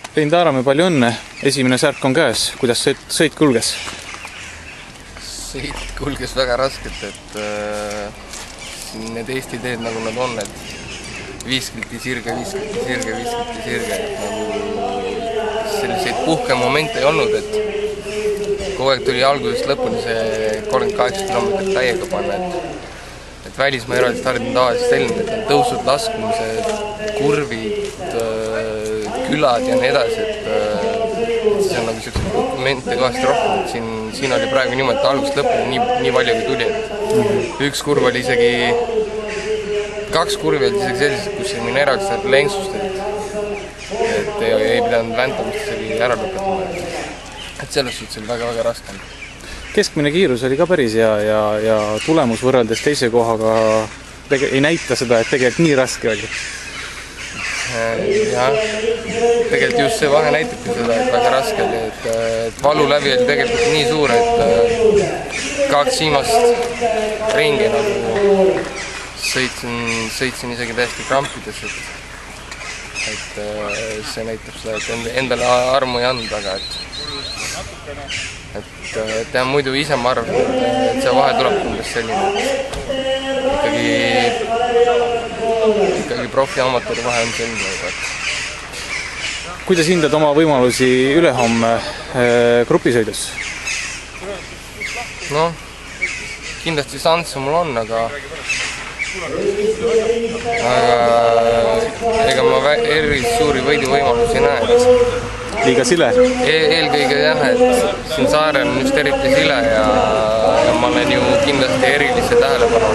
Rein Taaramäe, palju õnne, esimene särk on käes, kuidas sõit kulges? Sõit kulges väga raskelt, et need Eesti teed nagu nad on, et viiskilti sirge, et nagu selliseid puhkemomente ei olnud, et kogu aeg tuli algusest lõpuni see 38 kilomeetrit täiega panna, et välismaa eraldi stardid on tavaliselt selline, et on tõusud, laskumised, kurvid, külad ja nii edasi, et siis on nagu sellised momente kohast rohkem, et siin oli praegu niimoodi, et algusest lõpuni nii palju kui tuli, et üks kurv oli isegi, 2 kurvi olid isegi sellised, kus ei minna eraldi seda lenksust, et ei pidanud väntama, see oli ära lõpetama, et selles suhtes oli väga raske. Keskmine kiirus oli ka päris ja tulemus võrreldes teise kohaga ei näita seda, et tegelikult nii raske oli. Jah, tegelikult just see vahe näitabki seda, et väga raske oli, et valu läbi oli tegelikult nii suur, et 2 viimast ringi nagu sõitsin isegi täiesti krampides, et see näitab seda, et endale armu ei andnud, aga et muidu ise ma arvan, et see vahe tuleb umbes selline, ikkagi profi ja amatööri vahe on selline. Kuidas hindad oma võimalusi ülehomme grupisõidus? No, kindlasti šansse mul on, aga ega ma erilist suuri võiduvõimalusi näe. Liiga sile? Eelkõige jah, et siin saarel on just eriti sile ja ma olen ju kindlasti erilise tähelepanu.